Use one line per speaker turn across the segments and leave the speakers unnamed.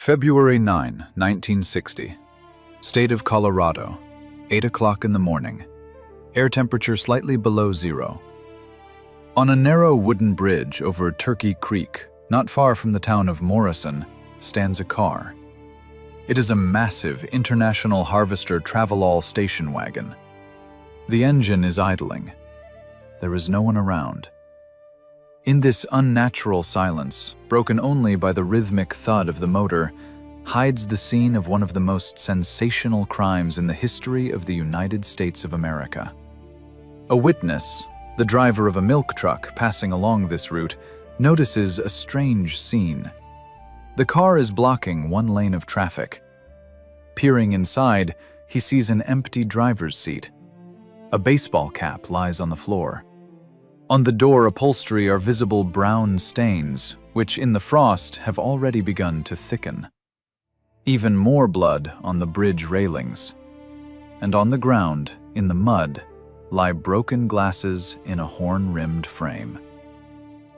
February 9, 1960. State of Colorado, 8 o'clock in the morning. Air temperature slightly below zero. On a narrow wooden bridge over Turkey Creek, not far from the town of Morrison, stands a car. It is a massive International Harvester Travelall station wagon. The engine is idling. There is no one around. In this unnatural silence, broken only by the rhythmic thud of the motor, hides the scene of one of the most sensational crimes in the history of the United States of America. A witness, the driver of a milk truck passing along this route, notices a strange scene. The car is blocking one lane of traffic. Peering inside, he sees an empty driver's seat. A baseball cap lies on the floor. On the door upholstery are visible brown stains, which in the frost have already begun to thicken. Even more blood on the bridge railings. And on the ground, in the mud, lie broken glasses in a horn-rimmed frame.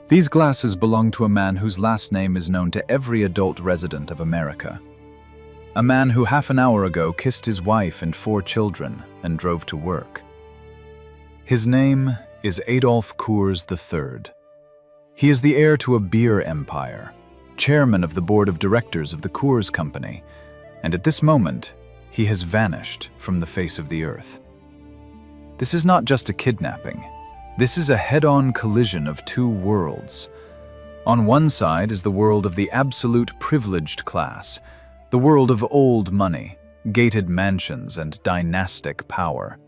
These glasses belong to a man whose last name is known to every adult resident of America. A man who half an hour ago kissed his wife and 4 children and drove to work. His name is Adolph Coors III. He is the heir to a beer empire, chairman of the board of directors of the Coors Company, and at this moment, he has vanished from the face of the earth. This is not just a kidnapping. This is a head-on collision of 2 worlds. On one side is the world of the absolute privileged class, the world of old money, gated mansions, and dynastic power.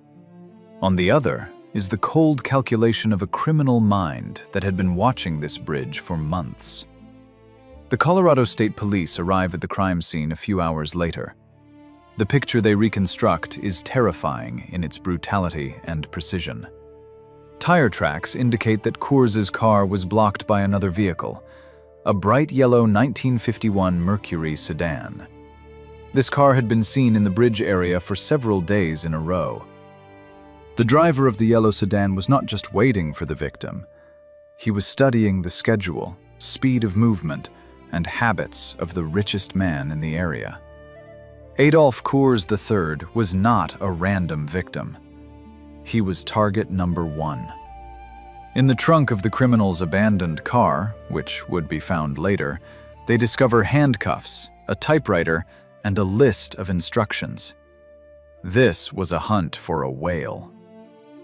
On the other is the cold calculation of a criminal mind that had been watching this bridge for months. The Colorado State Police arrive at the crime scene a few hours later. The picture they reconstruct is terrifying in its brutality and precision. Tire tracks indicate that Coors's car was blocked by another vehicle, a bright yellow 1951 Mercury sedan. This car had been seen in the bridge area for several days in a row. The driver of the yellow sedan was not just waiting for the victim. He was studying the schedule, speed of movement, and habits of the richest man in the area. Adolph Coors III was not a random victim. He was target number 1. In the trunk of the criminal's abandoned car, which would be found later, they discover handcuffs, a typewriter, and a list of instructions. This was a hunt for a whale.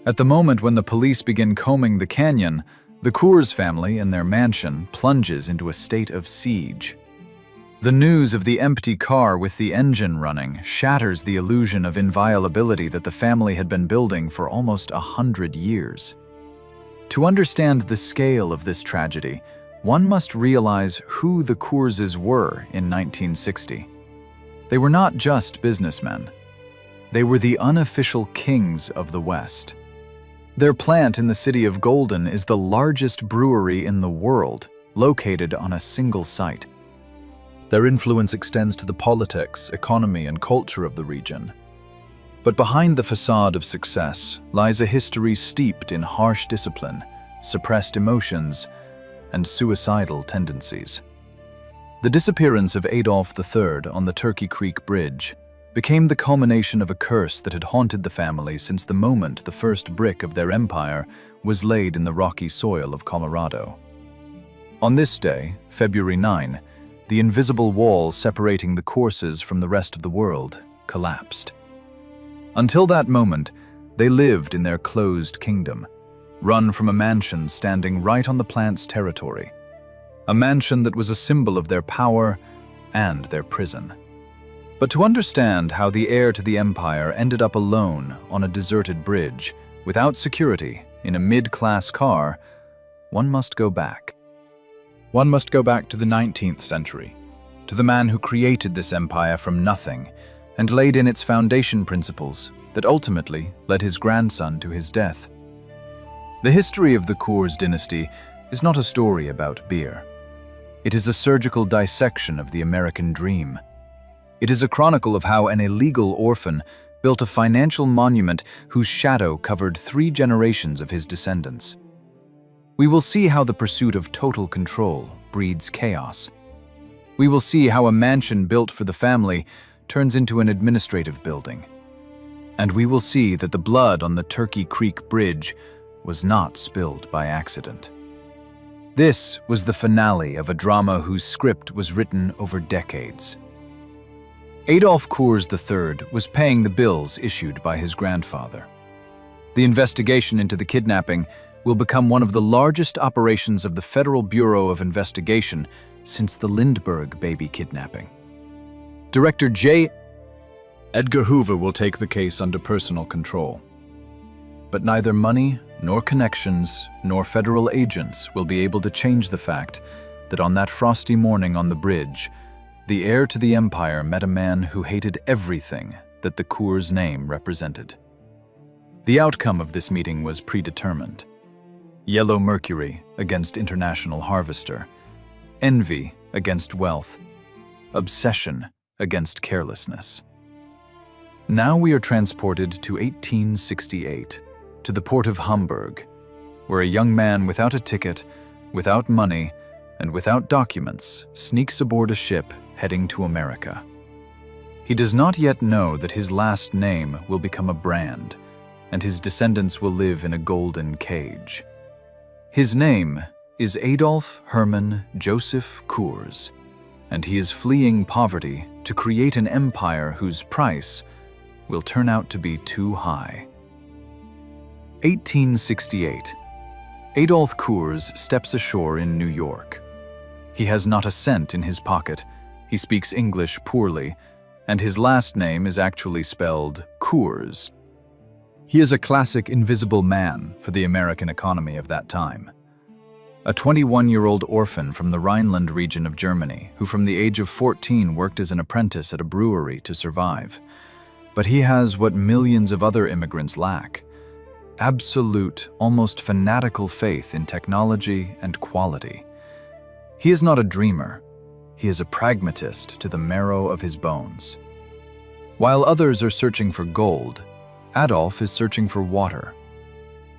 At the moment when the police begin combing the canyon, the Coors family in their mansion plunges into a state of siege. The news of the empty car with the engine running shatters the illusion of inviolability that the family had been building for almost 100 years. To understand the scale of this tragedy, one must realize who the Coorses were in 1960. They were not just businessmen. They were the unofficial kings of the West. Their plant in the city of Golden is the largest brewery in the world, located on a single site. Their influence extends to the politics, economy, and culture of the region. But behind the facade of success lies a history steeped in harsh discipline, suppressed emotions, and suicidal tendencies. The disappearance of Adolph III on the Turkey Creek Bridge became the culmination of a curse that had haunted the family since the moment the first brick of their empire was laid in the rocky soil of Colorado. On this day, February 9, the invisible wall separating the Coorses from the rest of the world collapsed. Until that moment, they lived in their closed kingdom, run from a mansion standing right on the plant's territory, a mansion that was a symbol of their power and their prison. But to understand how the heir to the empire ended up alone on a deserted bridge, without security, in a mid-class car, one must go back. One must go back to the 19th century, to the man who created this empire from nothing and laid in its foundation principles that ultimately led his grandson to his death. The history of the Coors dynasty is not a story about beer. It is a surgical dissection of the American dream. It is a chronicle of how an illegal orphan built a financial monument whose shadow covered 3 generations of his descendants. We will see how the pursuit of total control breeds chaos. We will see how a mansion built for the family turns into an administrative building. And we will see that the blood on the Turkey Creek Bridge was not spilled by accident. This was the finale of a drama whose script was written over decades. Adolf Coors III was paying the bills issued by his grandfather. The investigation into the kidnapping will become one of the largest operations of the Federal Bureau of Investigation since the Lindbergh baby kidnapping. Director J. Edgar Hoover will take the case under personal control. But neither money, nor connections, nor federal agents will be able to change the fact that on that frosty morning on the bridge, the heir to the empire met a man who hated everything that the Coors name represented. The outcome of this meeting was predetermined. Yellow mercury against International Harvester, envy against wealth, obsession against carelessness. Now we are transported to 1868, to the port of Hamburg, where a young man without a ticket, without money, and without documents sneaks aboard a ship heading to America. He does not yet know that his last name will become a brand, and his descendants will live in a golden cage. His name is Adolf Hermann Joseph Coors, and he is fleeing poverty to create an empire whose price will turn out to be too high. 1868. Adolf Coors steps ashore in New York. He has not a cent in his pocket, he speaks English poorly, and his last name is actually spelled Coors. He is a classic invisible man for the American economy of that time. A 21-year-old orphan from the Rhineland region of Germany, who from the age of 14 worked as an apprentice at a brewery to survive. But he has what millions of other immigrants lack: absolute, almost fanatical faith in technology and quality. He is not a dreamer. He is a pragmatist to the marrow of his bones. While others are searching for gold, Adolf is searching for water.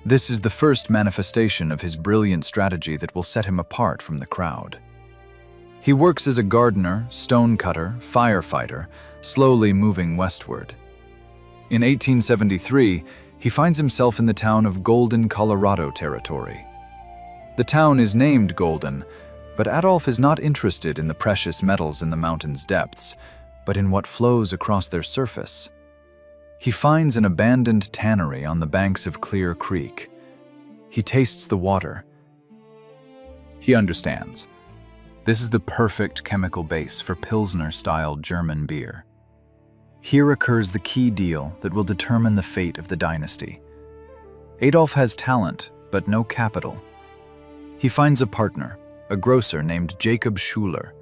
This is the first manifestation of his brilliant strategy that will set him apart from the crowd. He works as a gardener, stonecutter, firefighter, slowly moving westward. In 1873, he finds himself in the town of Golden, Colorado territory. The town is named Golden, but Adolf is not interested in the precious metals in the mountain's depths, but in what flows across their surface. He finds an abandoned tannery on the banks of Clear Creek. He tastes the water. He understands. This is the perfect chemical base for Pilsner-style German beer. Here occurs the key deal that will determine the fate of the dynasty. Adolf has talent, but no capital. He finds a partner, a grocer named Jacob Schuler.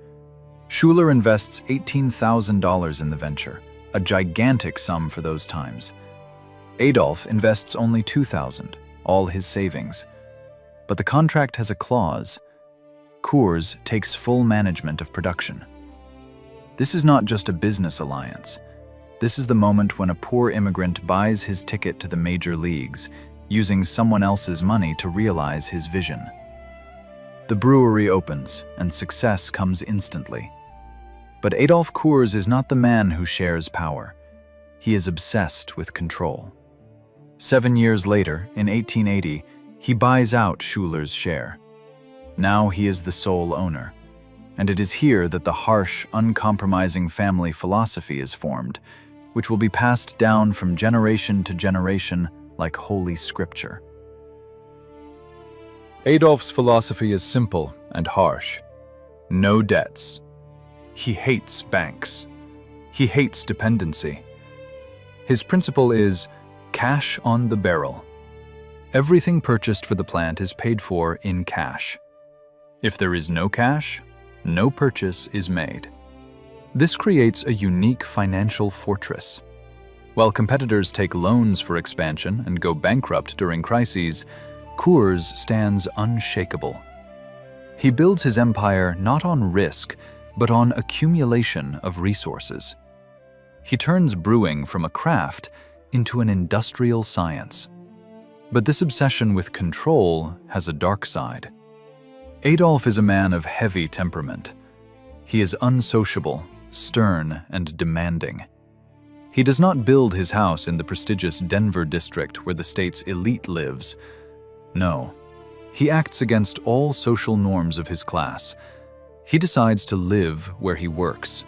Schuler invests $18,000 in the venture, a gigantic sum for those times. Adolf invests only $2,000, all his savings. But the contract has a clause. Coors takes full management of production. This is not just a business alliance. This is the moment when a poor immigrant buys his ticket to the major leagues, using someone else's money to realize his vision. The brewery opens, and success comes instantly. But Adolf Coors is not the man who shares power. He is obsessed with control. 7 years later, in 1880, he buys out Schuler's share. Now he is the sole owner. And it is here that the harsh, uncompromising family philosophy is formed, which will be passed down from generation to generation like holy scripture. Adolf's philosophy is simple and harsh. No debts. He hates banks. He hates dependency. His principle is cash on the barrel. Everything purchased for the plant is paid for in cash. If there is no cash, no purchase is made. This creates a unique financial fortress. While competitors take loans for expansion and go bankrupt during crises, Coors stands unshakable. He builds his empire not on risk, but on accumulation of resources. He turns brewing from a craft into an industrial science. But this obsession with control has a dark side. Adolf is a man of heavy temperament. He is unsociable, stern, and demanding. He does not build his house in the prestigious Denver district where the state's elite lives. No, he acts against all social norms of his class. He decides to live where he works.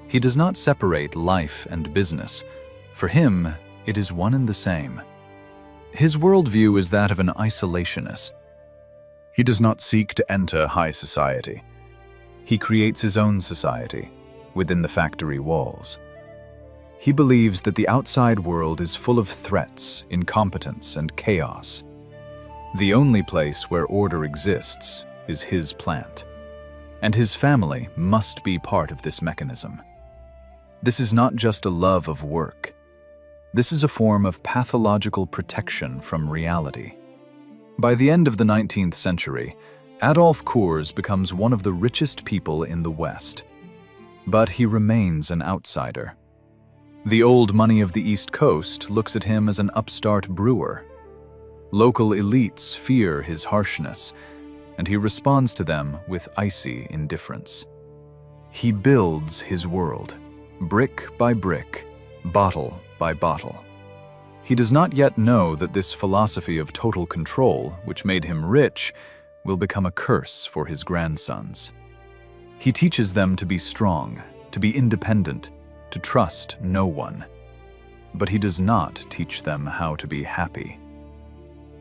He does not separate life and business. For him, it is one and the same. His worldview is that of an isolationist. He does not seek to enter high society. He creates his own society within the factory walls. He believes that the outside world is full of threats, incompetence, and chaos. The only place where order exists is his plant, and his family must be part of this mechanism. This is not just a love of work. This is a form of pathological protection from reality. By the end of the 19th century, Adolf Coors becomes one of the richest people in the West. But he remains an outsider. The old money of the East Coast looks at him as an upstart brewer. Local elites fear his harshness, and he responds to them with icy indifference. He builds his world, brick by brick, bottle by bottle. He does not yet know that this philosophy of total control, which made him rich, will become a curse for his grandsons. He teaches them to be strong, to be independent, to trust no one. But he does not teach them how to be happy.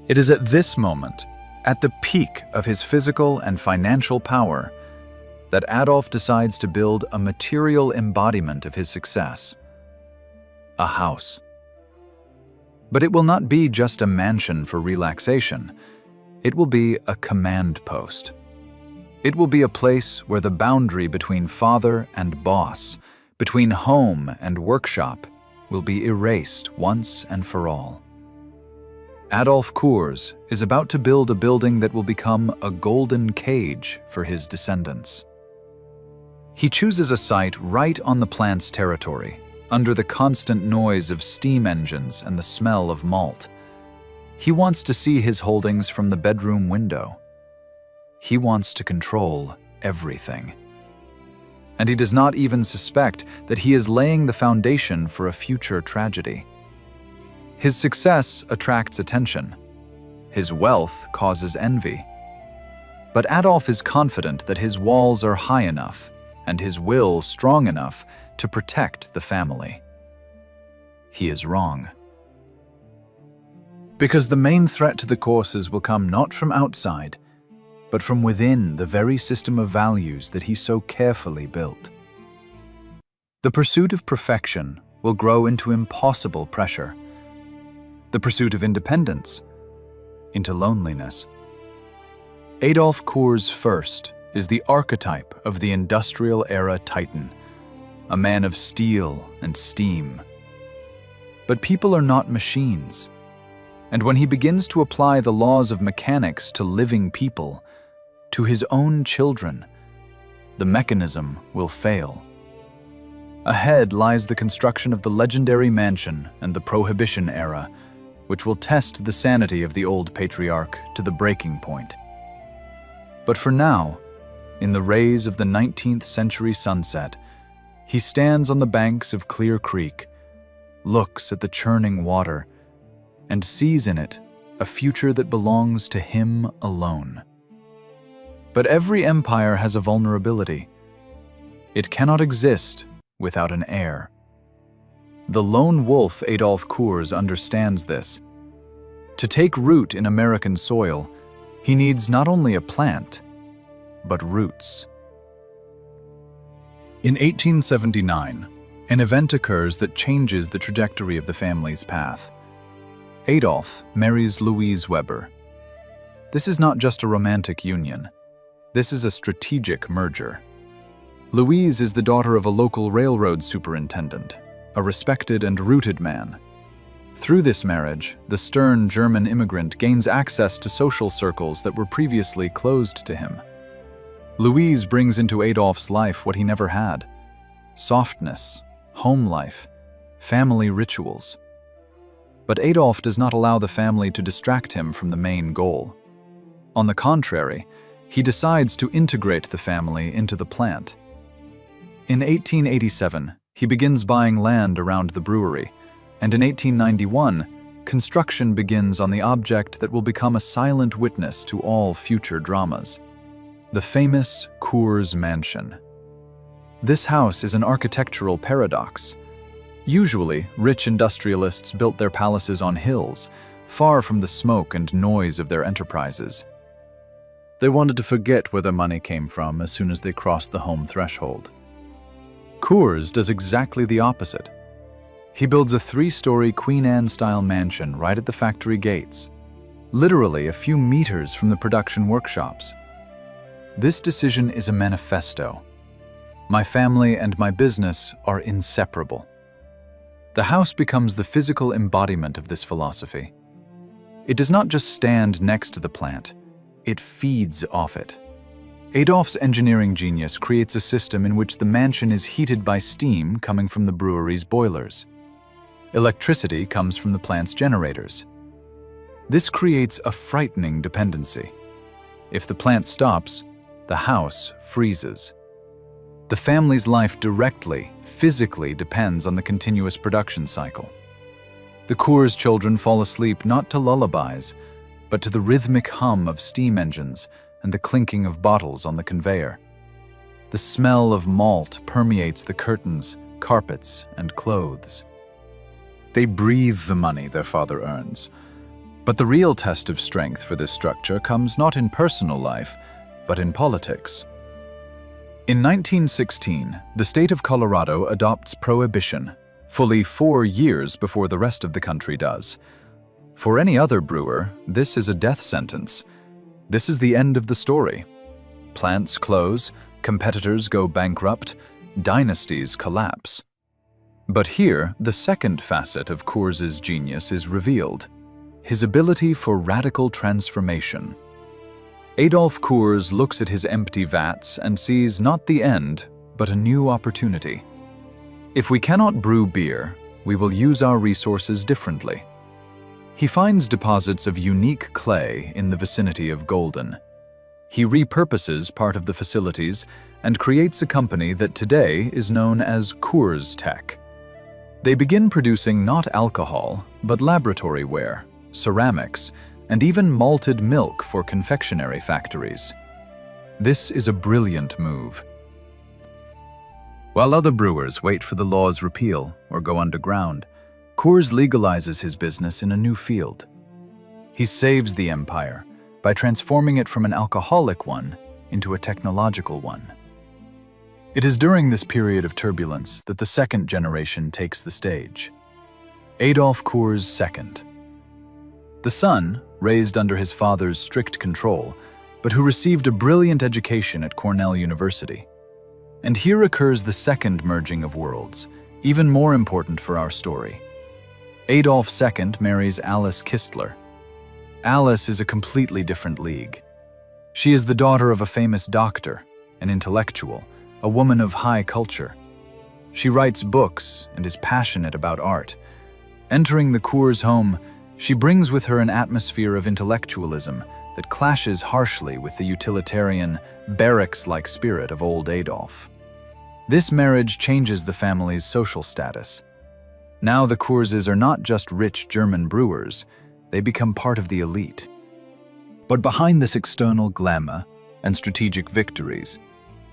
It is at this moment, at the peak of his physical and financial power, that Adolf decides to build a material embodiment of his success: a house. But it will not be just a mansion for relaxation. It will be a command post. It will be a place where the boundary between father and boss, between home and workshop, will be erased once and for all. Adolf Coors is about to build a building that will become a golden cage for his descendants. He chooses a site right on the plant's territory, under the constant noise of steam engines and the smell of malt. He wants to see his holdings from the bedroom window. He wants to control everything. And he does not even suspect that he is laying the foundation for a future tragedy. His success attracts attention. His wealth causes envy. But Adolf is confident that his walls are high enough and his will strong enough to protect the family. He is wrong. Because the main threat to the Courses will come not from outside, but from within the very system of values that he so carefully built. The pursuit of perfection will grow into impossible pressure. The pursuit of independence into loneliness. Adolf Coors first is the archetype of the industrial era titan, a man of steel and steam. But people are not machines, and when he begins to apply the laws of mechanics to living people, to his own children, the mechanism will fail. Ahead lies the construction of the legendary mansion and the Prohibition era, which will test the sanity of the old patriarch to the breaking point. But for now, in the rays of the 19th century sunset, he stands on the banks of Clear Creek, looks at the churning water, and sees in it a future that belongs to him alone. But every empire has a vulnerability. It cannot exist without an heir. The lone wolf Adolf Coors understands this. To take root in American soil, he needs not only a plant, but roots. In 1879, an event occurs that changes the trajectory of the family's path. Adolf marries Louise Weber. This is not just a romantic union. This is a strategic merger. Louise is the daughter of a local railroad superintendent, a respected and rooted man. Through this marriage, the stern German immigrant gains access to social circles that were previously closed to him. Louise brings into Adolf's life what he never had: softness, home life, family rituals. But Adolf does not allow the family to distract him from the main goal. On the contrary, he decides to integrate the family into the plant. In 1887, he begins buying land around the brewery, and in 1891, construction begins on the object that will become a silent witness to all future dramas: the famous Coors Mansion. This house is an architectural paradox. Usually, rich industrialists built their palaces on hills, far from the smoke and noise of their enterprises. They wanted to forget where their money came from as soon as they crossed the home threshold. Coors does exactly the opposite. He builds a 3-story Queen Anne-style mansion right at the factory gates, literally a few meters from the production workshops. This decision is a manifesto. My family and my business are inseparable. The house becomes the physical embodiment of this philosophy. It does not just stand next to the plant, it feeds off it. Adolph's engineering genius creates a system in which the mansion is heated by steam coming from the brewery's boilers. Electricity comes from the plant's generators. This creates a frightening dependency. If the plant stops, the house freezes. The family's life directly, physically depends on the continuous production cycle. The Coors children fall asleep not to lullabies, but to the rhythmic hum of steam engines and the clinking of bottles on the conveyor. The smell of malt permeates the curtains, carpets, and clothes. They breathe the money their father earns. But the real test of strength for this structure comes not in personal life, but in politics. In 1916, the state of Colorado adopts prohibition, fully 4 years before the rest of the country does. For any other brewer, this is a death sentence. This is the end of the story. Plants close, competitors go bankrupt, dynasties collapse. But here, the second facet of Coors's genius is revealed: his ability for radical transformation. Adolph Coors looks at his empty vats and sees not the end, but a new opportunity. If we cannot brew beer, we will use our resources differently. He finds deposits of unique clay in the vicinity of Golden. He repurposes part of the facilities and creates a company that today is known as Coors Tech. They begin producing not alcohol, but laboratory ware, ceramics, and even malted milk for confectionery factories. This is a brilliant move. While other brewers wait for the law's repeal or go underground, Coors legalizes his business in a new field. He saves the empire by transforming it from an alcoholic one into a technological one. It is during this period of turbulence that the second generation takes the stage. Adolph Coors II. The son, raised under his father's strict control, but who received a brilliant education at Cornell University. And here occurs the second merging of worlds, even more important for our story. Adolph II marries Alice Kistler. Alice is a completely different league. She is the daughter of a famous doctor, an intellectual, a woman of high culture. She writes books and is passionate about art. Entering the Coors home, she brings with her an atmosphere of intellectualism that clashes harshly with the utilitarian, barracks-like spirit of old Adolph. This marriage changes the family's social status. Now the Coorses are not just rich German brewers, they become part of the elite. But behind this external glamour and strategic victories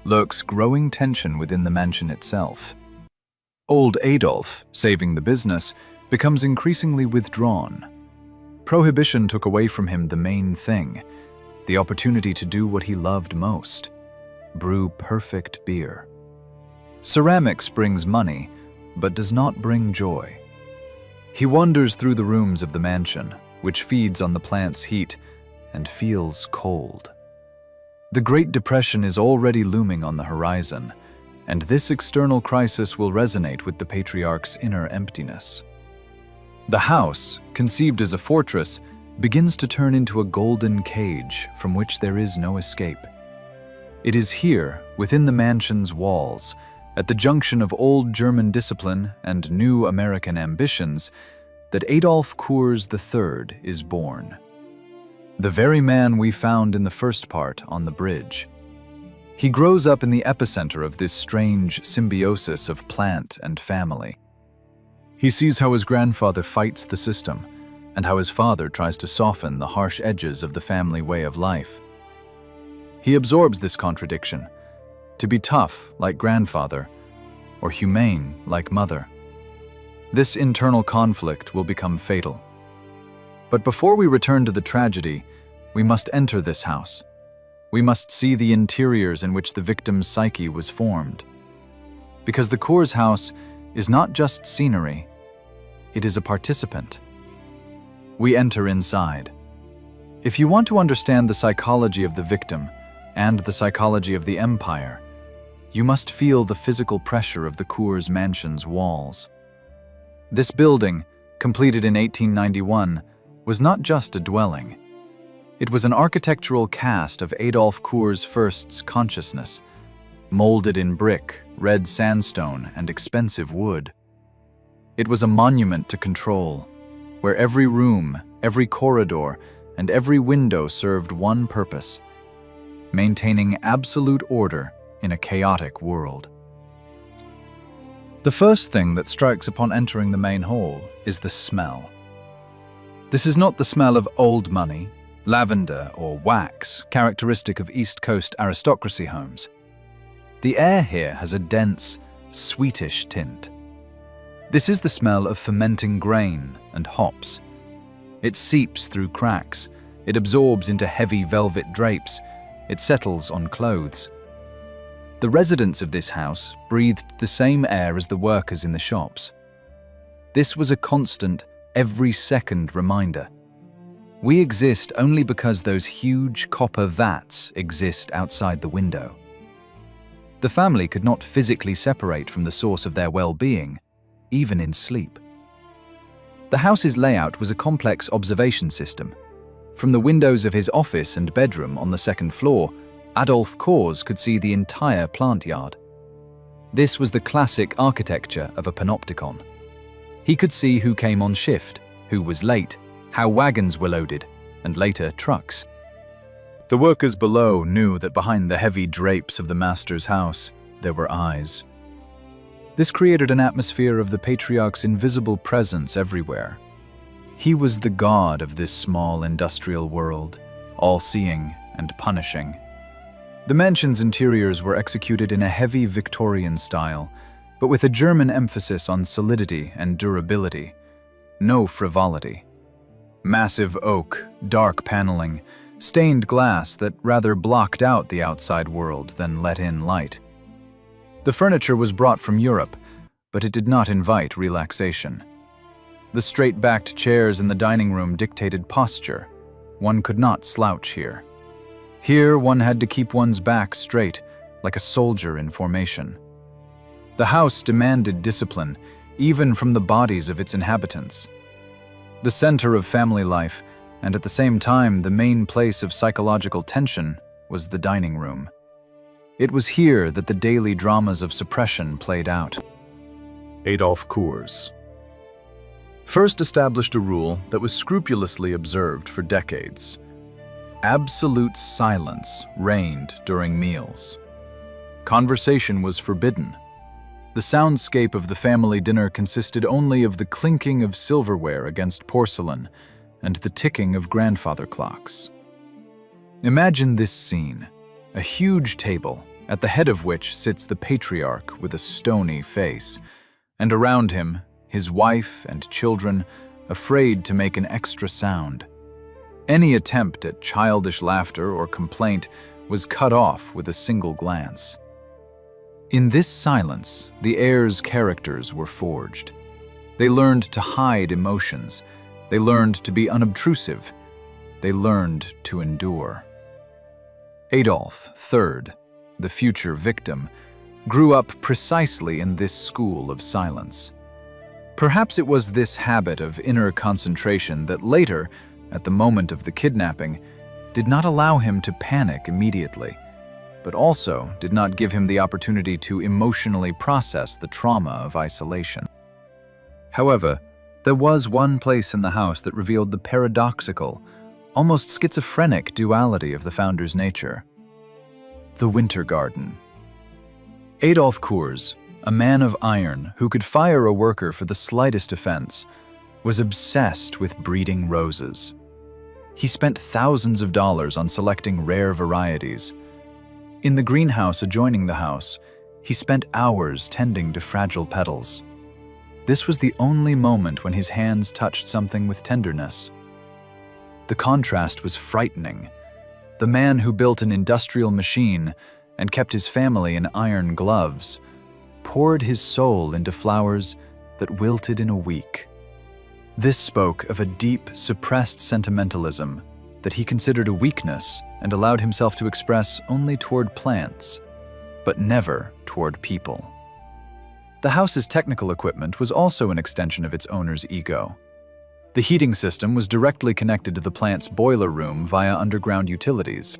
lurks growing tension within the mansion itself. Old Adolph, saving the business, becomes increasingly withdrawn. Prohibition took away from him the main thing, the opportunity to do what he loved most: brew perfect beer. Ceramics brings money, but does not bring joy. He wanders through the rooms of the mansion, which feeds on the plant's heat, and feels cold. The Great Depression is already looming on the horizon, and this external crisis will resonate with the patriarch's inner emptiness. The house, conceived as a fortress, begins to turn into a golden cage from which there is no escape. It is here, within the mansion's walls, at the junction of old German discipline and new American ambitions, that Adolph Coors III is born. The very man we found in the first part on the bridge. He grows up in the epicenter of this strange symbiosis of plant and family. He sees how his grandfather fights the system, and how his father tries to soften the harsh edges of the family way of life. He absorbs this contradiction, to be tough like grandfather, or humane like mother. This internal conflict will become fatal. But before we return to the tragedy, we must enter this house. We must see the interiors in which the victim's psyche was formed. Because the Coors house is not just scenery, it is a participant. We enter inside. If you want to understand the psychology of the victim and the psychology of the empire, you must feel the physical pressure of the Coors mansion's walls. This building, completed in 1891, was not just a dwelling. It was an architectural cast of Adolf Coors First's consciousness, molded in brick, red sandstone, and expensive wood. It was a monument to control, where every room, every corridor, and every window served one purpose: maintaining absolute order in a chaotic world. The first thing that strikes upon entering the main hall is the smell. This is not the smell of old money, lavender, or wax, characteristic of East Coast aristocracy homes. The air here has a dense, sweetish tint. This is the smell of fermenting grain and hops. It seeps through cracks, it absorbs into heavy velvet drapes, it settles on clothes. The residents of this house breathed the same air as the workers in the shops. This was a constant, every-second reminder. We exist only because those huge copper vats exist outside the window. The family could not physically separate from the source of their well-being, even in sleep. The house's layout was a complex observation system. From the windows of his office and bedroom on the second floor, Adolf Coors could see the entire plant yard. This was the classic architecture of a panopticon. He could see who came on shift, who was late, how wagons were loaded, and later trucks. The workers below knew that behind the heavy drapes of the master's house, there were eyes. This created an atmosphere of the patriarch's invisible presence everywhere. He was the god of this small industrial world, all-seeing and punishing. The mansion's interiors were executed in a heavy Victorian style, but with a German emphasis on solidity and durability, no frivolity. Massive oak, dark paneling, stained glass that rather blocked out the outside world than let in light. The furniture was brought from Europe, but it did not invite relaxation. The straight-backed chairs in the dining room dictated posture. One could not slouch here. Here, one had to keep one's back straight, like a soldier in formation. The house demanded discipline, even from the bodies of its inhabitants. The center of family life, and at the same time the main place of psychological tension, was the dining room. It was here that the daily dramas of suppression played out. Adolf Coors first established a rule that was scrupulously observed for decades. Absolute silence reigned during meals. Conversation was forbidden. The soundscape of the family dinner consisted only of the clinking of silverware against porcelain and the ticking of grandfather clocks. Imagine this scene, a huge table, at the head of which sits the patriarch with a stony face, and around him, his wife and children, afraid to make an extra sound. Any attempt at childish laughter or complaint was cut off with a single glance. In this silence, the heir's characters were forged. They learned to hide emotions. They learned to be unobtrusive. They learned to endure. Adolf, third, the future victim, grew up precisely in this school of silence. Perhaps it was this habit of inner concentration that later, at the moment of the kidnapping, did not allow him to panic immediately, but also did not give him the opportunity to emotionally process the trauma of isolation. However, there was one place in the house that revealed the paradoxical, almost schizophrenic duality of the founder's nature. The Winter Garden. Adolf Coors, a man of iron who could fire a worker for the slightest offense, was obsessed with breeding roses. He spent thousands of dollars on selecting rare varieties. In the greenhouse adjoining the house, he spent hours tending to fragile petals. This was the only moment when his hands touched something with tenderness. The contrast was frightening. The man who built an industrial machine and kept his family in iron gloves poured his soul into flowers that wilted in a week. This spoke of a deep, suppressed sentimentalism that he considered a weakness and allowed himself to express only toward plants, but never toward people. The house's technical equipment was also an extension of its owner's ego. The heating system was directly connected to the plant's boiler room via underground utilities.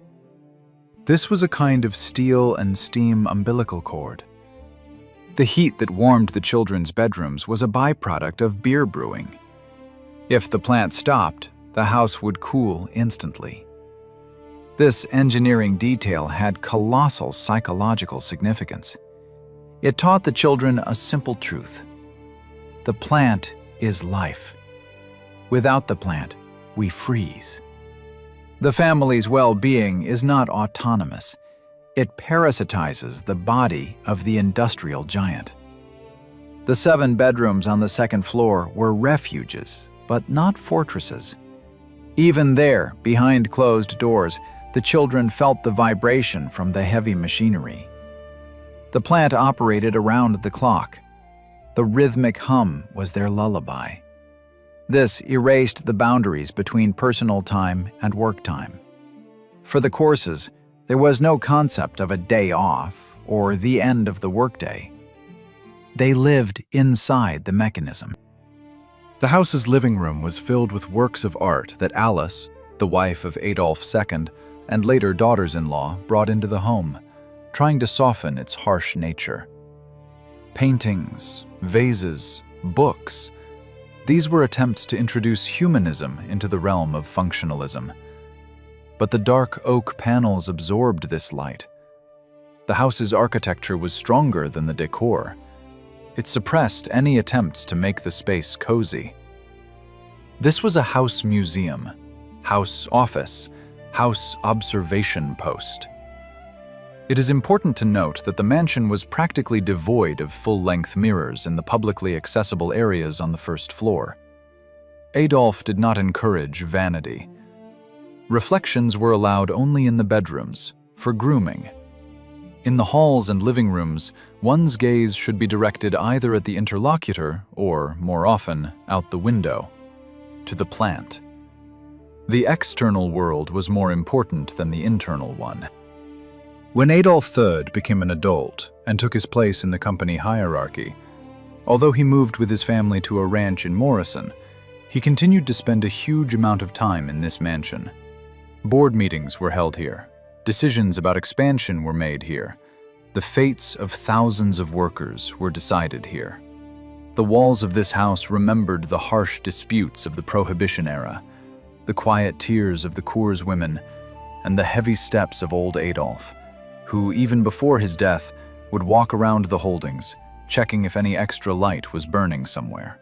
This was a kind of steel and steam umbilical cord. The heat that warmed the children's bedrooms was a byproduct of beer brewing. If the plant stopped, the house would cool instantly. This engineering detail had colossal psychological significance. It taught the children a simple truth. The plant is life. Without the plant, we freeze. The family's well-being is not autonomous. It parasitizes the body of the industrial giant. The 7 bedrooms on the second floor were refuges, but not fortresses. Even there, behind closed doors, the children felt the vibration from the heavy machinery. The plant operated around the clock. The rhythmic hum was their lullaby. This erased the boundaries between personal time and work time. For the Courses, there was no concept of a day off or the end of the workday. They lived inside the mechanism. The house's living room was filled with works of art that Alice, the wife of Adolf II, and later daughters-in-law, brought into the home, trying to soften its harsh nature. Paintings, vases, books. These were attempts to introduce humanism into the realm of functionalism. But the dark oak panels absorbed this light. The house's architecture was stronger than the decor. It suppressed any attempts to make the space cozy. This was a house museum, house office, house observation post. It is important to note that the mansion was practically devoid of full-length mirrors in the publicly accessible areas on the first floor. Adolf did not encourage vanity. Reflections were allowed only in the bedrooms, for grooming. In the halls and living rooms, one's gaze should be directed either at the interlocutor or, more often, out the window, to the plant. The external world was more important than the internal one. When Adolf III became an adult and took his place in the company hierarchy, although he moved with his family to a ranch in Morrison, he continued to spend a huge amount of time in this mansion. Board meetings were held here. Decisions about expansion were made here. The fates of thousands of workers were decided here. The walls of this house remembered the harsh disputes of the Prohibition era, the quiet tears of the Coors women, and the heavy steps of old Adolf, who, even before his death, would walk around the holdings, checking if any extra light was burning somewhere.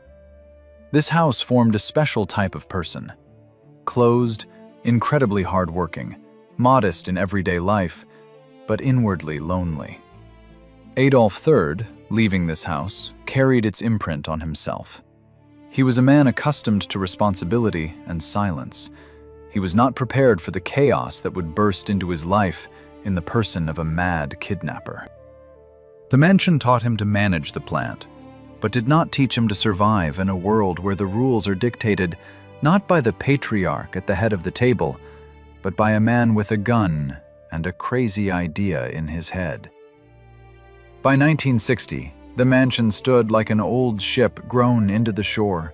This house formed a special type of person. Closed, incredibly hardworking, modest in everyday life, but inwardly lonely. Adolf III, leaving this house, carried its imprint on himself. He was a man accustomed to responsibility and silence. He was not prepared for the chaos that would burst into his life in the person of a mad kidnapper. The mansion taught him to manage the plant, but did not teach him to survive in a world where the rules are dictated not by the patriarch at the head of the table, but by a man with a gun and a crazy idea in his head. By 1960, the mansion stood like an old ship grown into the shore.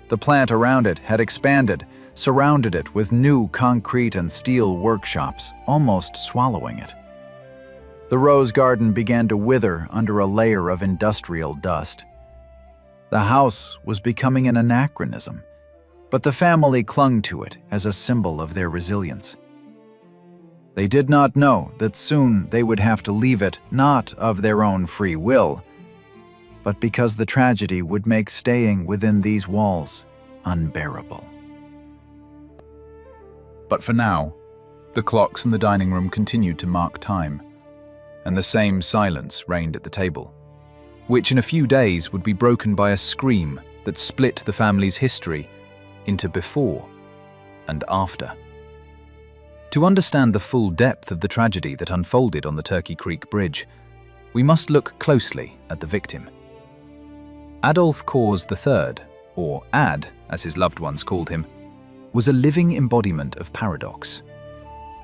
The plant around it had expanded, surrounded it with new concrete and steel workshops, almost swallowing it. The rose garden began to wither under a layer of industrial dust. The house was becoming an anachronism, but the family clung to it as a symbol of their resilience. They did not know that soon they would have to leave it, not of their own free will, but because the tragedy would make staying within these walls unbearable. But for now, the clocks in the dining room continued to mark time, and the same silence reigned at the table, which in a few days would be broken by a scream that split the family's history into before and after. To understand the full depth of the tragedy that unfolded on the Turkey Creek Bridge, we must look closely at the victim. Adolf Coors III, or Ad, as his loved ones called him, was a living embodiment of paradox.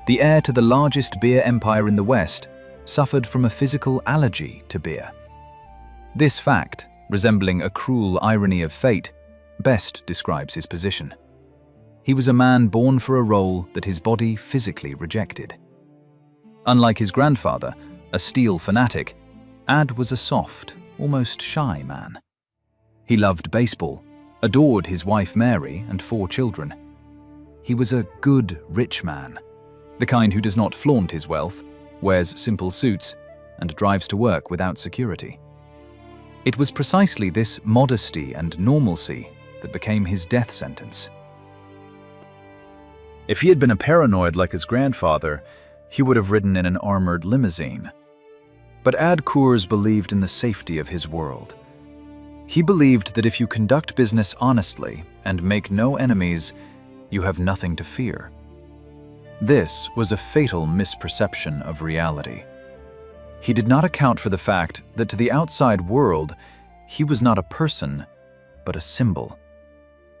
The heir to the largest beer empire in the West suffered from a physical allergy to beer. This fact, resembling a cruel irony of fate, best describes his position. He was a man born for a role that his body physically rejected. Unlike his grandfather, a steel fanatic, Ad was a soft, almost shy man. He loved baseball, adored his wife Mary and 4 children. He was a good, rich man, the kind who does not flaunt his wealth, wears simple suits, and drives to work without security. It was precisely this modesty and normalcy that became his death sentence. If he had been a paranoid like his grandfather, he would have ridden in an armored limousine. But Ad Coors believed in the safety of his world. He believed that if you conduct business honestly and make no enemies, you have nothing to fear. This was a fatal misperception of reality. He did not account for the fact that to the outside world, he was not a person, but a symbol,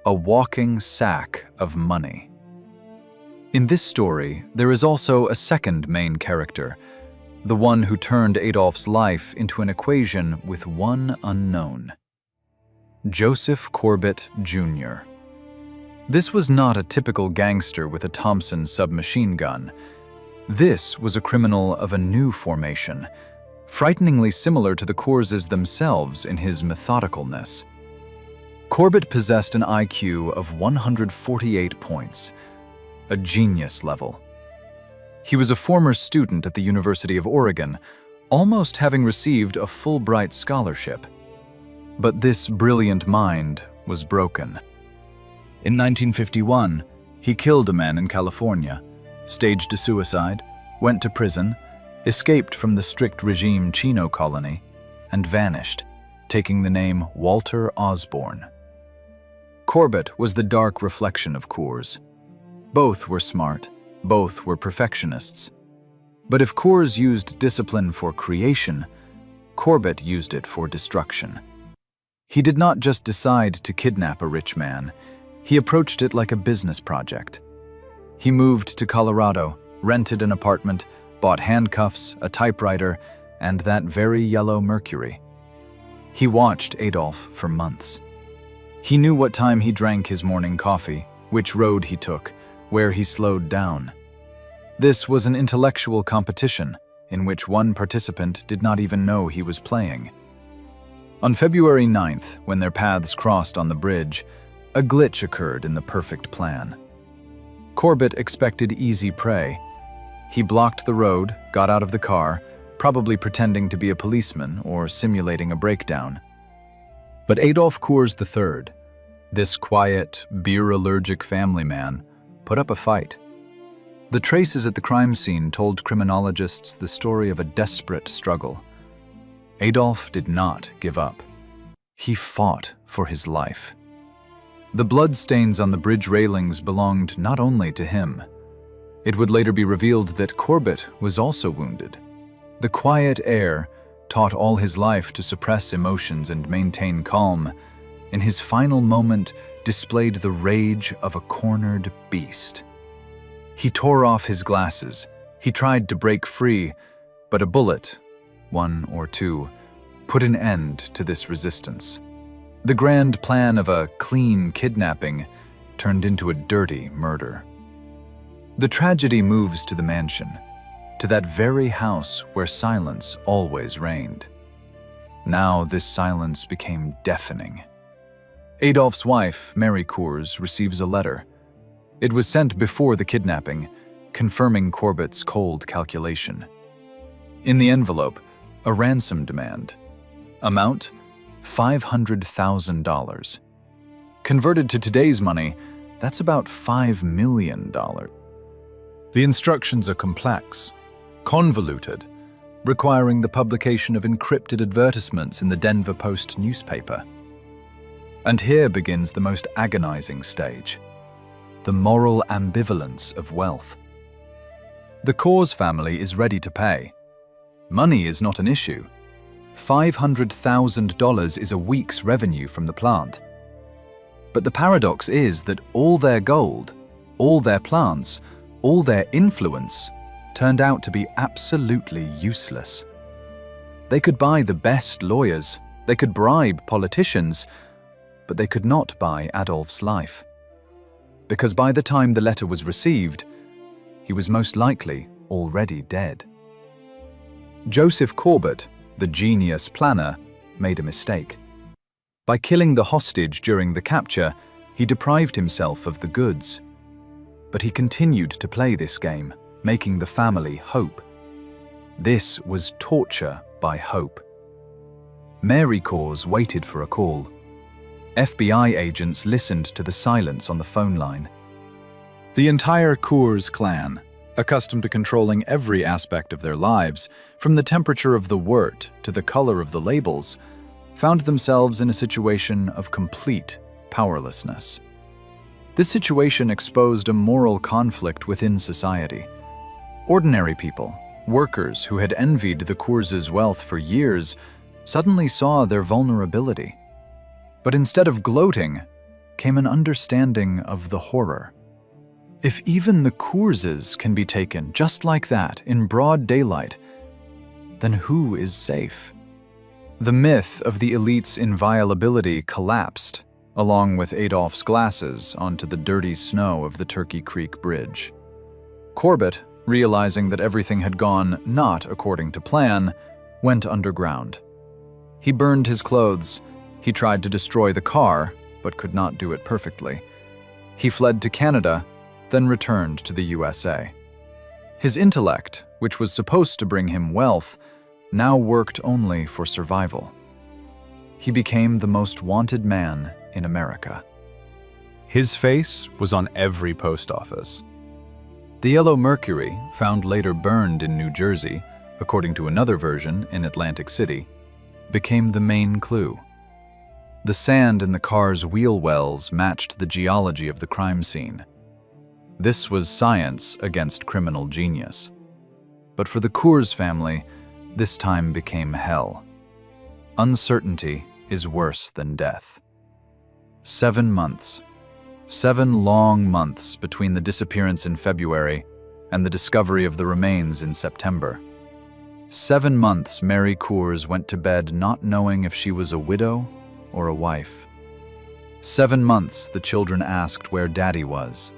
a walking sack of money. In this story, there is also a second main character, the one who turned Adolf's life into an equation with one unknown: Joseph Corbett, Jr. This was not a typical gangster with a Thompson submachine gun. This was a criminal of a new formation, frighteningly similar to the Coorses themselves in his methodicalness. Corbett possessed an IQ of 148 points, a genius level. He was a former student at the University of Oregon, almost having received a Fulbright scholarship. But this brilliant mind was broken. In 1951, he killed a man in California, staged a suicide, went to prison, escaped from the strict regime Chino colony, and vanished, taking the name Walter Osborne. Corbett was the dark reflection of Coors. Both were smart, both were perfectionists. But if Coors used discipline for creation, Corbett used it for destruction. He did not just decide to kidnap a rich man. He approached it like a business project. He moved to Colorado, rented an apartment, bought handcuffs, a typewriter, and that very yellow Mercury. He watched Adolf for months. He knew what time he drank his morning coffee, which road he took, where he slowed down. This was an intellectual competition in which one participant did not even know he was playing. On February 9th, when their paths crossed on the bridge, a glitch occurred in the perfect plan. Corbett expected easy prey. He blocked the road, got out of the car, probably pretending to be a policeman or simulating a breakdown. But Adolf Coors III, this quiet, beer-allergic family man, put up a fight. The traces at the crime scene told criminologists the story of a desperate struggle. Adolf did not give up. He fought for his life. The bloodstains on the bridge railings belonged not only to him. It would later be revealed that Corbett was also wounded. The quiet heir, taught all his life to suppress emotions and maintain calm, in his final moment displayed the rage of a cornered beast. He tore off his glasses. He tried to break free, but a bullet, one or two, put an end to this resistance. The grand plan of a clean kidnapping turned into a dirty murder. The tragedy moves to the mansion, to that very house where silence always reigned. Now this silence became deafening. Adolf's wife, Mary Coors, receives a letter. It was sent before the kidnapping, confirming Corbett's cold calculation. In the envelope, a ransom demand. Amount: $500,000. Converted to today's money, that's about $5 million. The instructions are complex, convoluted, requiring the publication of encrypted advertisements in the Denver Post newspaper. And here begins the most agonizing stage: the moral ambivalence of wealth. The Coors family is ready to pay. Money is not an issue. $500,000 is a week's revenue from the plant. But the paradox is that all their gold, all their plants, all their influence turned out to be absolutely useless. They could buy the best lawyers, they could bribe politicians, but they could not buy Adolf's life. Because by the time the letter was received, he was most likely already dead. Joseph Corbett, the genius planner, made a mistake. By killing the hostage during the capture, he deprived himself of the goods. But he continued to play this game, making the family hope. This was torture by hope. Mary Coors waited for a call. FBI agents listened to the silence on the phone line. The entire Coors clan, accustomed to controlling every aspect of their lives, from the temperature of the wort to the color of the labels, found themselves in a situation of complete powerlessness. This situation exposed a moral conflict within society. Ordinary people, workers who had envied the Coors' wealth for years, suddenly saw their vulnerability. But instead of gloating, came an understanding of the horror. If even the Coors' can be taken just like that in broad daylight, then who is safe? The myth of the elite's inviolability collapsed, along with Adolf's glasses, onto the dirty snow of the Turkey Creek Bridge. Corbett, realizing that everything had gone not according to plan, went underground. He burned his clothes. He tried to destroy the car, but could not do it perfectly. He fled to Canada, then returned to the USA. His intellect, which was supposed to bring him wealth, now worked only for survival. He became the most wanted man in America. His face was on every post office. The yellow mercury, found later burned in New Jersey, according to another version in Atlantic City, became the main clue. The sand in the car's wheel wells matched the geology of the crime scene. This was science against criminal genius. But for the Coors family, this time became hell. Uncertainty is worse than death. 7 months. 7 long months between the disappearance in February and the discovery of the remains in September. 7 months Mary Coors went to bed not knowing if she was a widow or a wife. 7 months the children asked where Daddy was.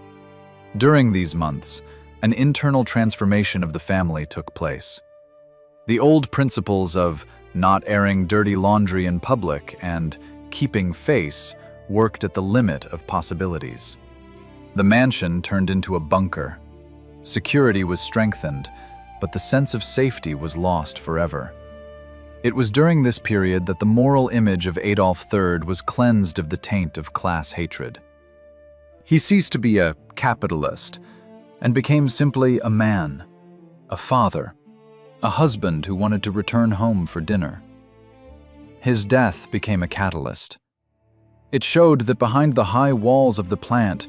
During these months, an internal transformation of the family took place. The old principles of not airing dirty laundry in public and keeping face worked at the limit of possibilities. The mansion turned into a bunker. Security was strengthened, but the sense of safety was lost forever. It was during this period that the moral image of Adolf III was cleansed of the taint of class hatred. He ceased to be a capitalist and became simply a man, a father, a husband who wanted to return home for dinner. His death became a catalyst. It showed that behind the high walls of the plant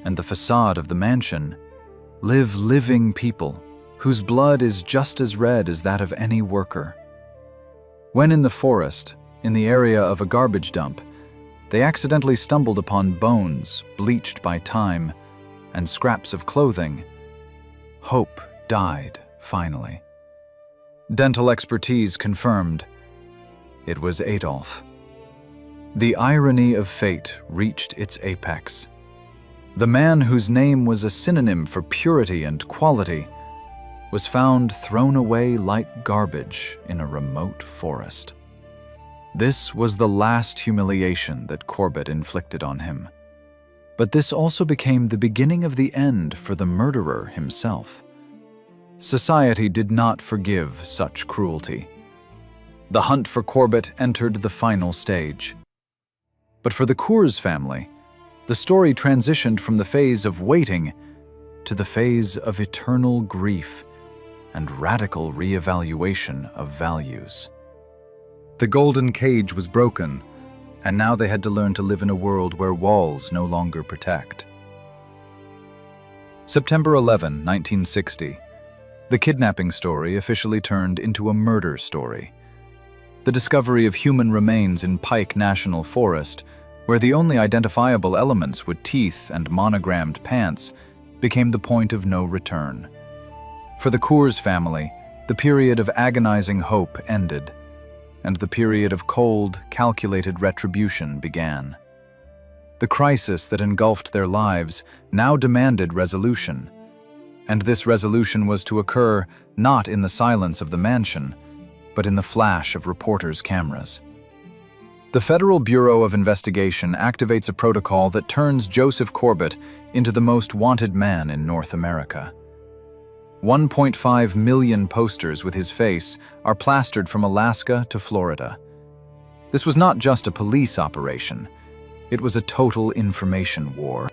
and the facade of the mansion live living people whose blood is just as red as that of any worker. When in the forest, in the area of a garbage dump, they accidentally stumbled upon bones bleached by time and scraps of clothing, hope died finally. Dental expertise confirmed it was Adolf. The irony of fate reached its apex. The man whose name was a synonym for purity and quality was found thrown away like garbage in a remote forest. This was the last humiliation that Corbett inflicted on him. But this also became the beginning of the end for the murderer himself. Society did not forgive such cruelty. The hunt for Corbett entered the final stage. But for the Coors family, the story transitioned from the phase of waiting to the phase of eternal grief and radical reevaluation of values. The golden cage was broken, and now they had to learn to live in a world where walls no longer protect. September 11, 1960. The kidnapping story officially turned into a murder story. The discovery of human remains in Pike National Forest, where the only identifiable elements were teeth and monogrammed pants, became the point of no return. For the Coors family, the period of agonizing hope ended, and the period of cold, calculated retribution began. The crisis that engulfed their lives now demanded resolution, and this resolution was to occur not in the silence of the mansion, but in the flash of reporters' cameras. The Federal Bureau of Investigation activates a protocol that turns Joseph Corbett into the most wanted man in North America. 1.5 million posters with his face are plastered from Alaska to Florida. This was not just a police operation, it was a total information war.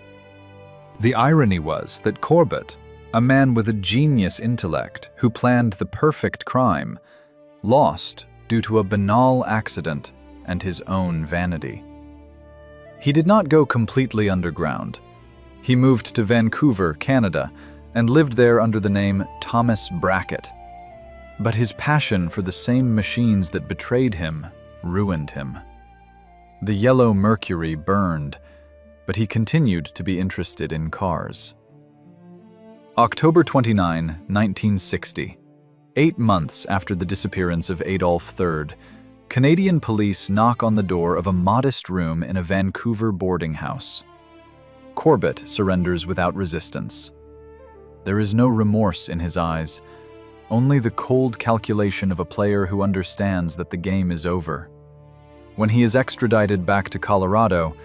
The irony was that Corbett, a man with a genius intellect who planned the perfect crime, lost due to a banal accident and his own vanity. He did not go completely underground. He moved to Vancouver, Canada, and lived there under the name Thomas Brackett. But his passion for the same machines that betrayed him ruined him. The yellow mercury burned, but he continued to be interested in cars. October 29, 1960. 8 months after the disappearance of Adolf III, Canadian police knock on the door of a modest room in a Vancouver boarding house. Corbett surrenders without resistance. There is no remorse in his eyes, only the cold calculation of a player who understands that the game is over. When he is extradited back to Colorado,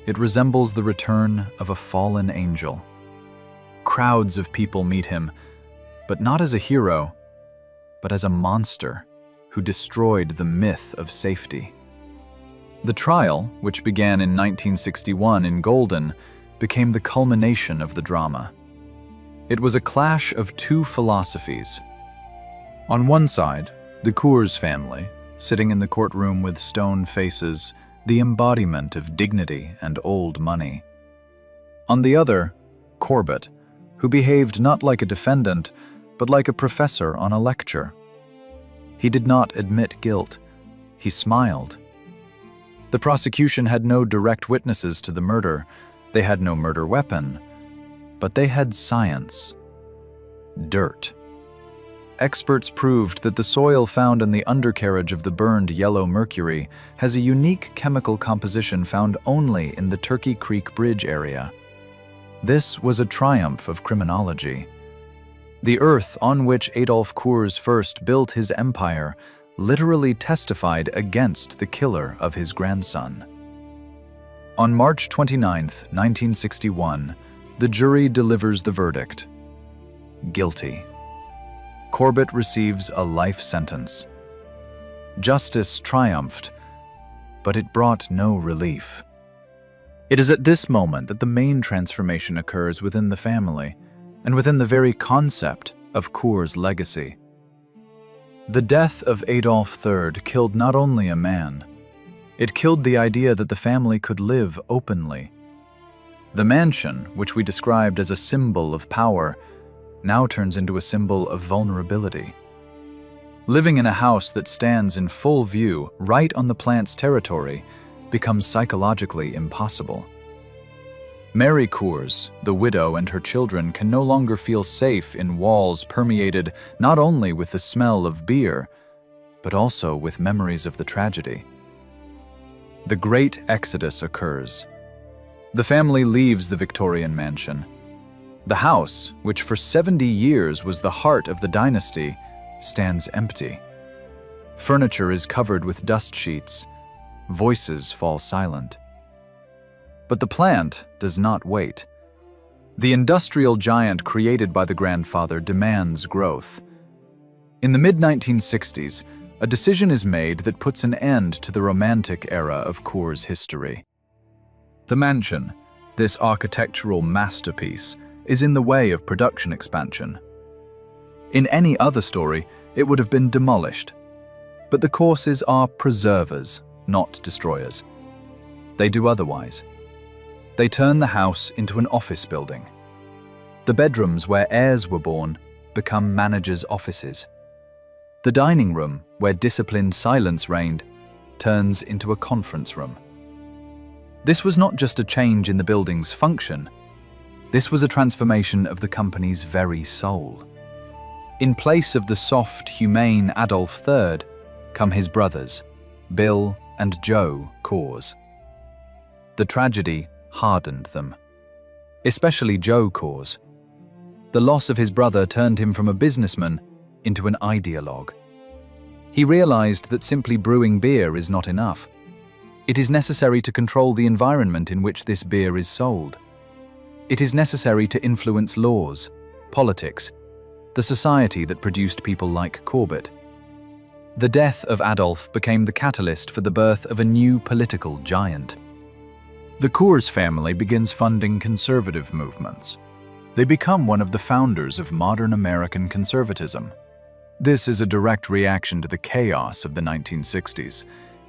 it resembles the return of a fallen angel. Crowds of people meet him, but not as a hero, but as a monster who destroyed the myth of safety. The trial, which began in 1961 in Golden, became the culmination of the drama. It was a clash of two philosophies. On one side, the Coors family, sitting in the courtroom with stone faces, the embodiment of dignity and old money. On the other, Corbett, who behaved not like a defendant, but like a professor on a lecture. He did not admit guilt. He smiled. The prosecution had no direct witnesses to the murder. They had no murder weapon. But they had science. Dirt. Experts proved that the soil found in the undercarriage of the burned yellow mercury has a unique chemical composition found only in the Turkey Creek Bridge area. This was a triumph of criminology. The earth on which Adolf Coors first built his empire literally testified against the killer of his grandson. On March 29, 1961, the jury delivers the verdict. Guilty. Corbett receives a life sentence. Justice triumphed, but it brought no relief. It is at this moment that the main transformation occurs within the family, and within the very concept of Coors' legacy. The death of Adolf III killed not only a man, it killed the idea that the family could live openly. The mansion, which we described as a symbol of power, now turns into a symbol of vulnerability. Living in a house that stands in full view right on the plant's territory becomes psychologically impossible. Mary Coors, the widow, and her children can no longer feel safe in walls permeated not only with the smell of beer, but also with memories of the tragedy. The Great Exodus occurs. The family leaves the Victorian mansion. The house, which for 70 years was the heart of the dynasty, stands empty. Furniture is covered with dust sheets. Voices fall silent. But the plant does not wait. The industrial giant created by the grandfather demands growth. In the mid-1960s, a decision is made that puts an end to the romantic era of Coors history. The mansion, this architectural masterpiece, is in the way of production expansion. In any other story, it would have been demolished. But the Courses are preservers, not destroyers. They do otherwise. They turn the house into an office building. The bedrooms where heirs were born become managers' offices. The dining room, where disciplined silence reigned, turns into a conference room. This was not just a change in the building's function. This was a transformation of the company's very soul. In place of the soft, humane Adolf III come his brothers, Bill and Joe Coors. The tragedy hardened them, especially Joe Coors. The loss of his brother turned him from a businessman into an ideologue. He realized that simply brewing beer is not enough. It is necessary to control the environment in which this beer is sold. It is necessary to influence laws, politics, the society that produced people like Corbett. The death of Adolf became the catalyst for the birth of a new political giant. The Coors family begins funding conservative movements. They become one of the founders of modern American conservatism. This is a direct reaction to the chaos of the 1960s.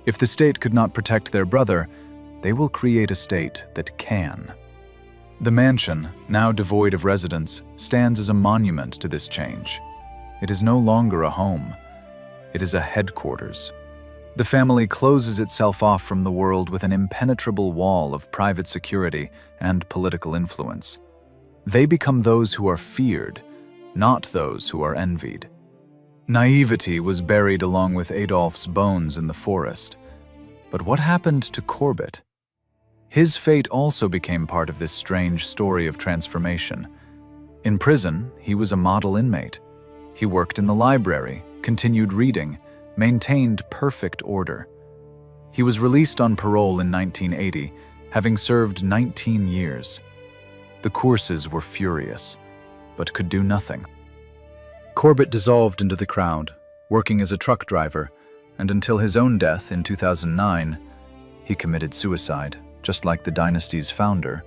If the state could not protect their brother, they will create a state that can. The mansion, now devoid of residents, stands as a monument to this change. It is no longer a home. It is a headquarters. The family closes itself off from the world with an impenetrable wall of private security and political influence. They become those who are feared, not those who are envied. Naivety was buried along with Adolf's bones in the forest. But what happened to Corbett? His fate also became part of this strange story of transformation. In prison, he was a model inmate. He worked in the library, continued reading, maintained perfect order. He was released on parole in 1980, having served 19 years. The Courses were furious, but could do nothing. Corbett dissolved into the crowd, working as a truck driver, and until his own death in 2009, he committed suicide, just like the dynasty's founder,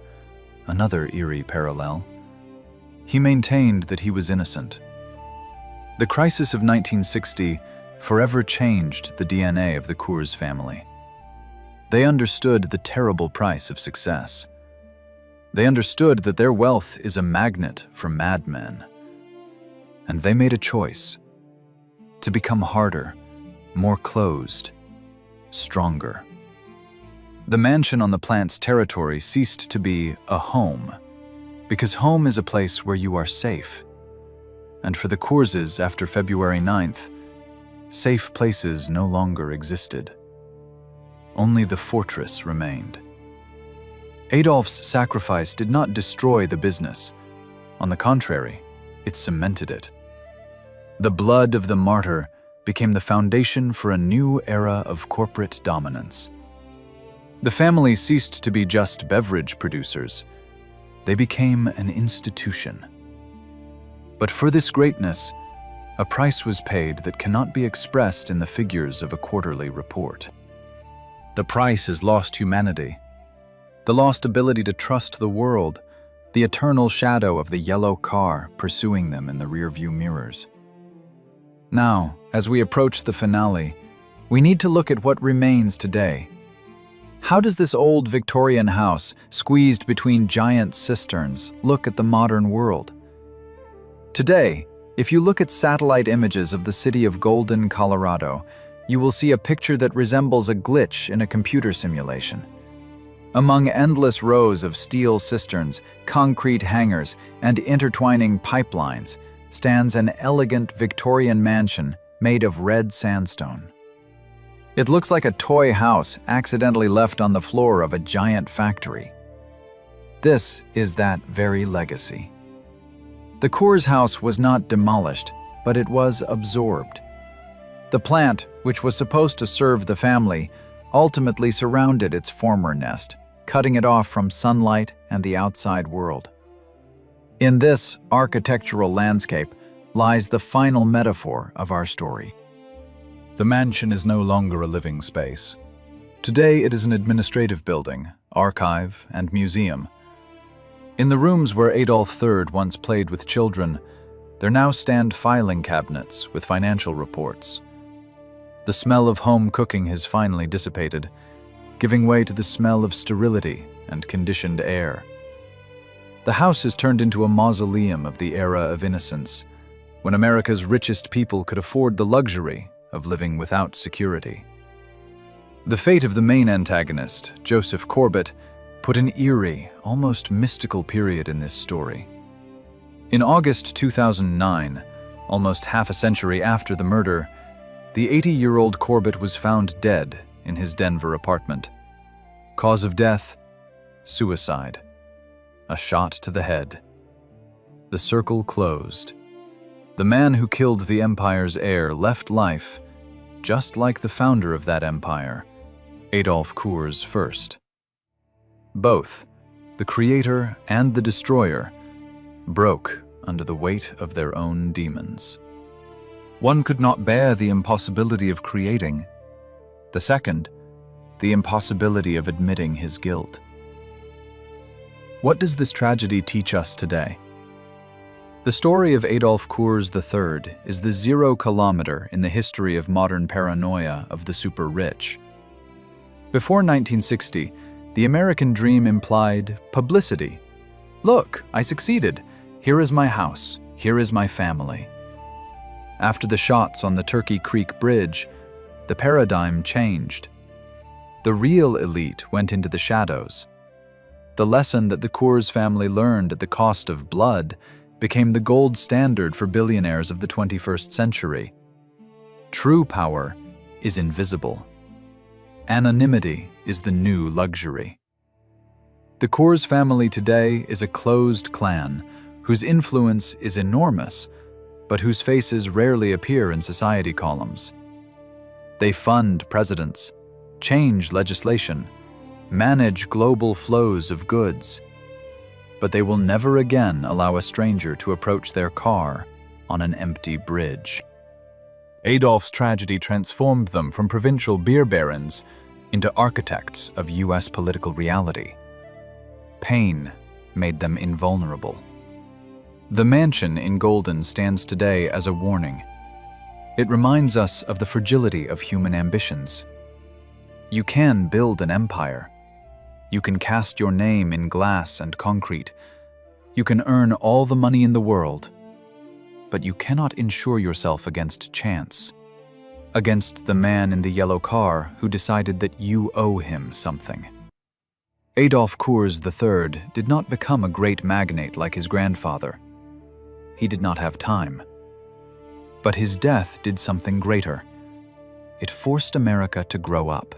another eerie parallel. He maintained that he was innocent. The crisis of 1960 forever changed the DNA of the Coors family. They understood the terrible price of success. They understood that their wealth is a magnet for madmen. And they made a choice to become harder, more closed, stronger. The mansion on the plant's territory ceased to be a home, because home is a place where you are safe. And for the Coorses after February 9th, safe places no longer existed. Only the fortress remained. Adolf's sacrifice did not destroy the business. On the contrary, it cemented it. The blood of the martyr became the foundation for a new era of corporate dominance. The family ceased to be just beverage producers. They became an institution. But for this greatness, a price was paid that cannot be expressed in the figures of a quarterly report. The price is lost humanity, the lost ability to trust the world, the eternal shadow of the yellow car pursuing them in the rearview mirrors. Now, as we approach the finale, we need to look at what remains today. How does this old Victorian house, squeezed between giant cisterns, look at the modern world? Today, if you look at satellite images of the city of Golden, Colorado, you will see a picture that resembles a glitch in a computer simulation. Among endless rows of steel cisterns, concrete hangars, and intertwining pipelines, stands an elegant Victorian mansion made of red sandstone. It looks like a toy house accidentally left on the floor of a giant factory. This is that very legacy. The Coors house was not demolished, but it was absorbed. The plant, which was supposed to serve the family, ultimately surrounded its former nest, cutting it off from sunlight and the outside world. In this architectural landscape lies the final metaphor of our story. The mansion is no longer a living space. Today it is an administrative building, archive, and museum. In the rooms where Adolf III once played with children, there now stand filing cabinets with financial reports. The smell of home cooking has finally dissipated, giving way to the smell of sterility and conditioned air. The house has turned into a mausoleum of the era of innocence, when America's richest people could afford the luxury of living without security. The fate of the main antagonist, Joseph Corbett, put an eerie, almost mystical period in this story. In August 2009, almost half a century after the murder, the 80-year-old Corbett was found dead in his Denver apartment. Cause of death: suicide. A shot to the head. The circle closed. The man who killed the empire's heir left life, just like the founder of that empire, Adolf Coors first. Both, the creator and the destroyer, broke under the weight of their own demons. One could not bear the impossibility of creating. The second, the impossibility of admitting his guilt. What does this tragedy teach us today? The story of Adolf Coors III is the 0 kilometer in the history of modern paranoia of the super-rich. Before 1960, the American dream implied publicity. Look, I succeeded. Here is my house. Here is my family. After the shots on the Turkey Creek Bridge, the paradigm changed. The real elite went into the shadows. The lesson that the Coors family learned at the cost of blood became the gold standard for billionaires of the 21st century. True power is invisible. Anonymity is the new luxury. The Coors family today is a closed clan whose influence is enormous, but whose faces rarely appear in society columns. They fund presidents, change legislation, manage global flows of goods, but they will never again allow a stranger to approach their car on an empty bridge. Adolf's tragedy transformed them from provincial beer barons into architects of U.S. political reality. Pain made them invulnerable. The mansion in Golden stands today as a warning. It reminds us of the fragility of human ambitions. You can build an empire. You can cast your name in glass and concrete. You can earn all the money in the world. But you cannot insure yourself against chance, against the man in the yellow car who decided that you owe him something. Adolf Coors III did not become a great magnate like his grandfather. He did not have time. But his death did something greater. It forced America to grow up.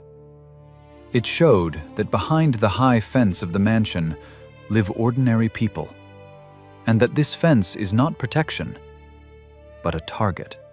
It showed that behind the high fence of the mansion live ordinary people, and that this fence is not protection, but a target.